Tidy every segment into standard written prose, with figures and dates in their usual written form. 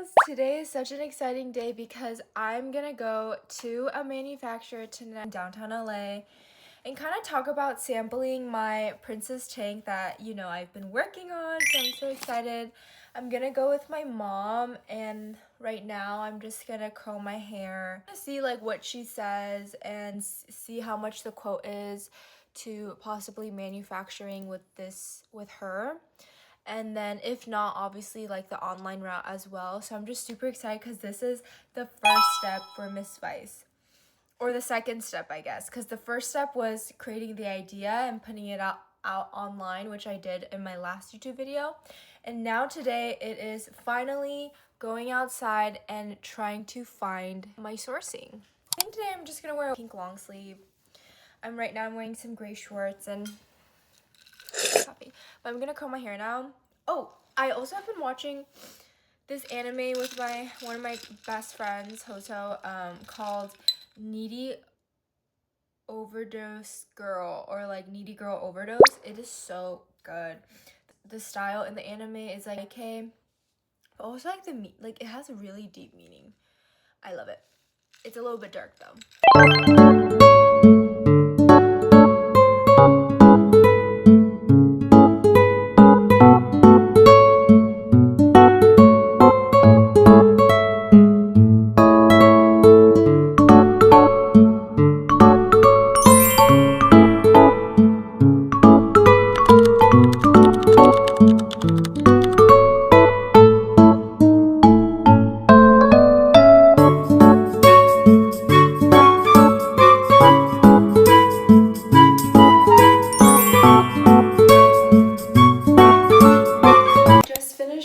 girls! Today is such an exciting day because I'm gonna go to a manufacturer tonight in downtown LA and kind of talk about sampling my princess tank that, I've been working on, so I'm so excited. I'm gonna go with my mom, and right now I'm just gonna curl my hair to see what she says and see how much the quote is to possibly manufacturing with her. And then if not, obviously the online route as well. So I'm just super excited because this is the first step for Miss Vice, or the second step, I guess, because the first step was creating the idea and putting it out online, which I did in my last YouTube video. And now today it is finally going outside and trying to find my sourcing. I think today I'm just gonna wear a pink long sleeve. Right now I'm wearing some gray shorts and coffee. But I'm gonna comb my hair now. Oh, I also have been watching this anime with one of my best friends, Hoto, called Needy Overdose Girl, or Needy Girl Overdose. It is so good. The style in the anime is okay, but also it has a really deep meaning. I love it. It's a little bit dark though.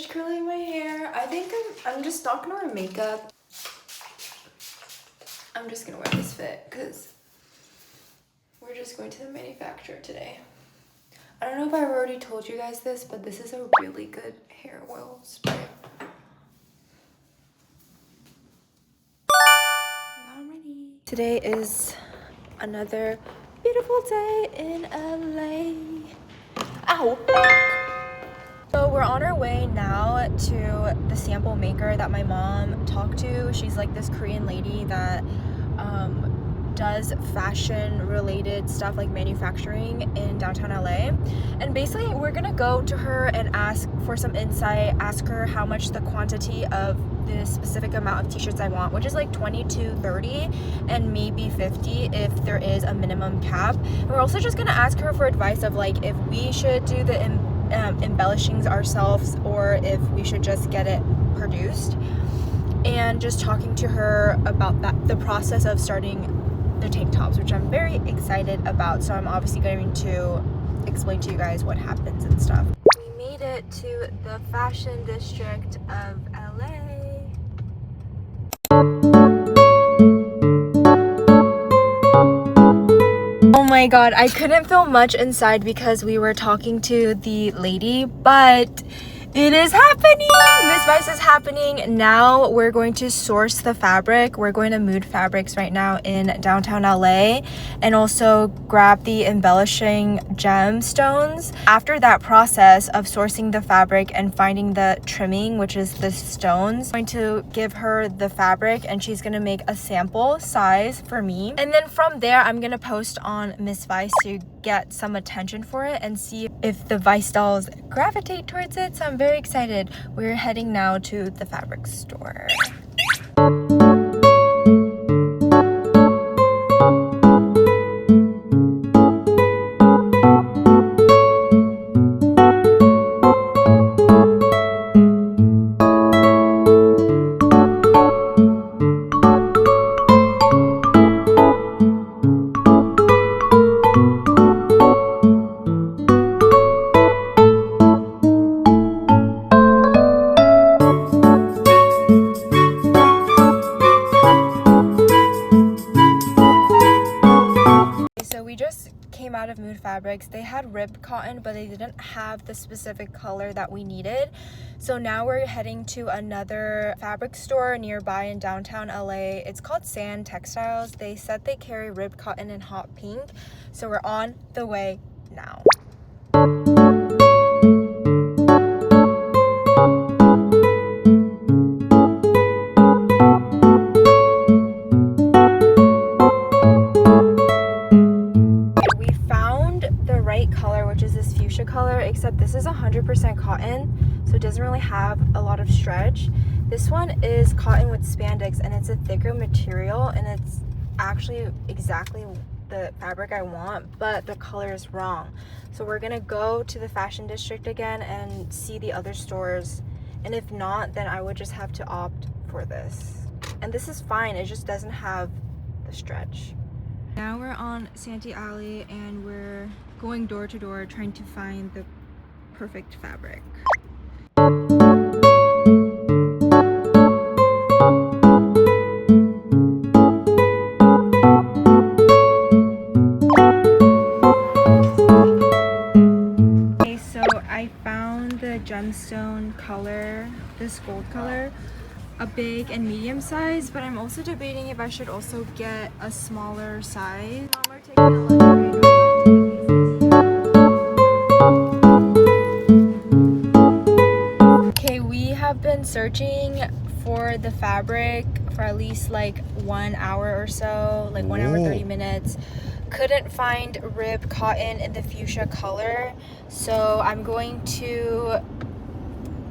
Curling my hair. I think I'm just not gonna wear makeup. I'm just gonna wear this fit because we're just going to the manufacturer today. I don't know if I've already told you guys this, but this is a really good hair oil spray. Now I'm ready. Today is another beautiful day in LA. Ow! So we're on our way now to the sample maker that my mom talked to. She's this Korean lady that does fashion related stuff, manufacturing in downtown LA. And basically we're gonna go to her and ask for some insight, ask her how much the quantity of the specific amount of t-shirts I want, which is 20 to 30 and maybe 50 if there is a minimum cap. And we're also just gonna ask her for advice of if we should do the embellishings ourselves or if we should just get it produced, and just talking to her about the process of starting the tank tops, which I'm very excited about. So I'm obviously going to explain to you guys what happens and stuff. We made it to the fashion district of LA. Oh my god, I couldn't film much inside because we were talking to the lady, but it is happening! Miss Vice is happening. Now we're going to source the fabric. We're going to Mood Fabrics right now in downtown LA and also grab the embellishing gemstones. After that process of sourcing the fabric and finding the trimming, which is the stones, I'm going to give her the fabric and she's going to make a sample size for me. And then from there, I'm going to post on Miss Vice to get some attention for it and see if the Vice dolls gravitate towards it. So I'm very excited. We're heading now to the fabric store. Out of Mood Fabrics. They had ribbed cotton, but they didn't have the specific color that we needed. So now we're heading to another fabric store nearby in downtown LA. It's called Sand Textiles. They said they carry ribbed cotton in hot pink. So we're on the way now. fuchsia color, except this is 100% cotton, so it doesn't really have a lot of stretch. This one is cotton with spandex, and it's a thicker material, and it's actually exactly the fabric I want, but the color is wrong. So we're gonna go to the fashion district again and see the other stores, and if not, then I would just have to opt for this. And this is fine, it just doesn't have the stretch. Now we're on Santee Alley and we're going door to door trying to find the perfect fabric. Okay, so I found the gemstone color, this gold color, a big and medium size, but I'm also debating if I should also get a smaller size. Okay, we have been searching for the fabric for at least like 1 hour or so, like 1 hour 30 minutes. Couldn't find rib cotton in the fuchsia color, so I'm going to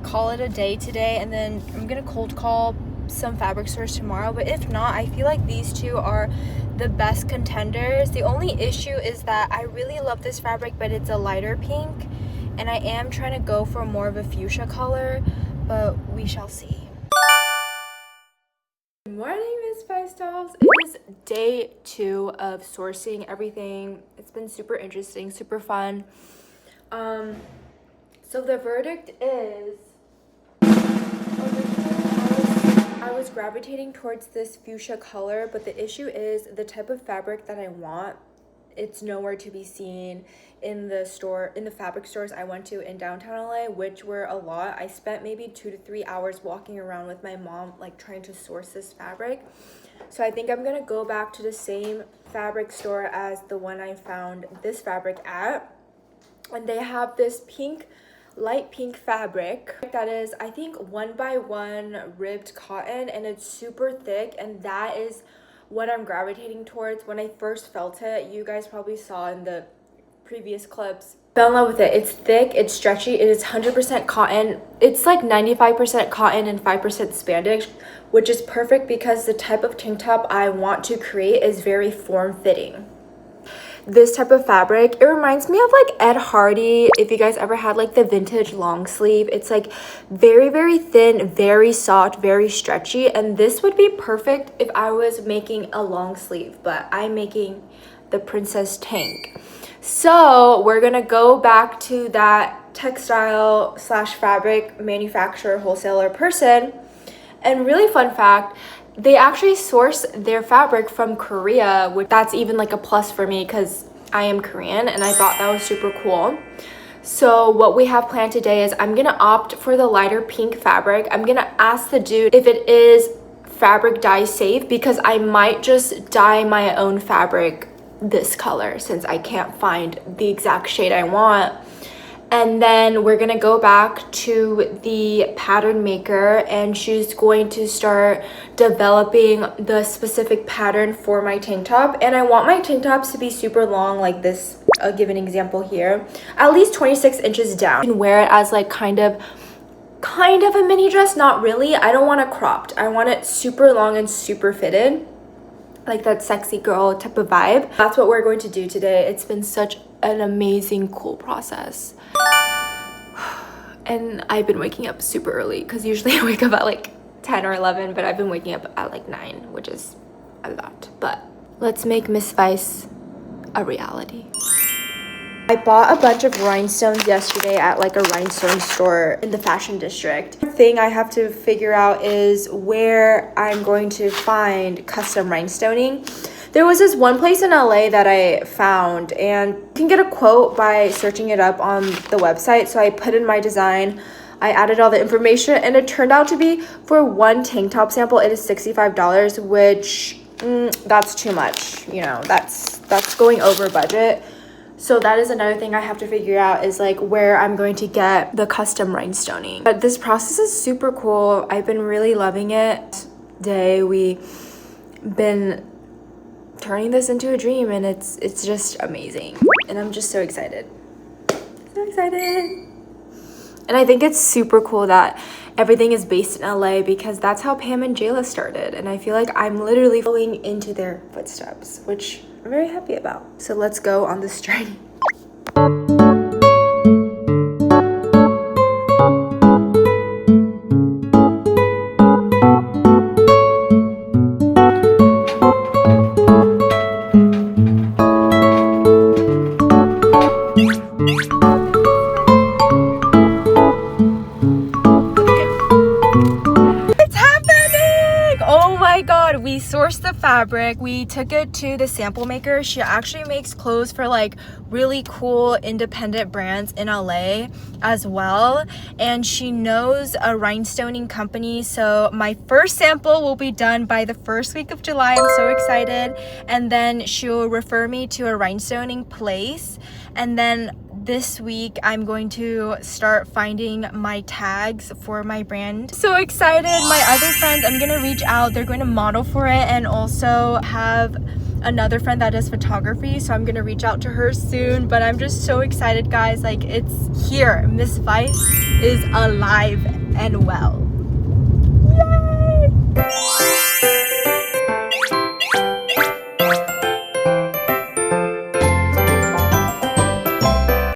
call it a day today, and then I'm gonna cold call some fabric stores tomorrow. But if not, I feel like these two are the best contenders. The only issue is that I really love this fabric, but it's a lighter pink, and I am trying to go for more of a fuchsia color, but we shall see. Good morning, Miss Spice Dolls. It is day 2 of sourcing everything. It's been super interesting, super fun. So the verdict is, I was gravitating towards this fuchsia color, but the issue is the type of fabric that I want, it's nowhere to be seen in the fabric stores I went to in downtown LA, which were a lot. I spent maybe 2 to 3 hours walking around with my mom, like trying to source this fabric. So I think I'm gonna go back to the same fabric store as the one I found this fabric at, and they have this light pink fabric that is, I think, 1x1 ribbed cotton, and it's super thick, and that is what I'm gravitating towards. When I first felt it, you guys probably saw in the previous clips, fell in love with it. It's thick, it's stretchy, it is 100% cotton. It's like 95% cotton and 5% spandex, which is perfect because the type of tank top I want to create is very form-fitting. This type of fabric, it reminds me of like Ed Hardy. If you guys ever had like the vintage long sleeve, it's like very, very thin, very soft, very stretchy, and this would be perfect if I was making a long sleeve, but I'm making the princess tank. So we're gonna go back to that textile slash fabric manufacturer, wholesaler person. And really fun fact, they actually source their fabric from Korea, which that's even like a plus for me because I am Korean, and I thought that was super cool. So what we have planned today is I'm gonna opt for the lighter pink fabric. I'm gonna ask the dude if it is fabric dye safe, because I might just dye my own fabric this color since I can't find the exact shade I want. And then we're gonna go back to the pattern maker, and she's going to start developing the specific pattern for my tank top. And I want my tank tops to be super long, like this. I'll give an example here, at least 26 inches down. You can wear it as like kind of a mini dress, not really. I don't want it cropped. I want it super long and super fitted, like that sexy girl type of vibe. That's what we're going to do today. It's been such an amazing, cool process. And I've been waking up super early because usually I wake up at like 10 or 11, but I've been waking up at like 9, which is a lot. But let's make Miss Vice a reality. I bought a bunch of rhinestones yesterday at like a rhinestone store in the fashion district. The thing I have to figure out is where I'm going to find custom rhinestoning. There was this one place in LA that I found, and you can get a quote by searching it up on the website. So I put in my design, I added all the information, and it turned out to be, for one tank top sample, it is $65, which that's too much. You know, that's going over budget. So that is another thing I have to figure out, is like where I'm going to get the custom rhinestoning. But this process is super cool. I've been really loving it. Today we've been turning this into a dream, and it's just amazing, and I'm just so excited. So excited. And I think it's super cool that everything is based in LA because that's how Pam and Jayla started. And I feel like I'm literally following into their footsteps, which I'm very happy about. So let's go on this journey. We sourced the fabric, we took it to the sample maker. She actually makes clothes for like really cool independent brands in LA as well, and she knows a rhinestoning company, so my first sample will be done by the first week of July. I'm so excited. And then she'll refer me to a rhinestoning place, and then this week I'm going to start finding my tags for my brand. So excited. My other friends, I'm gonna reach out, they're going to model for it, and also have another friend that does photography, so I'm gonna reach out to her soon. But I'm just so excited, guys. Like, it's here. Miss Vice is alive and well.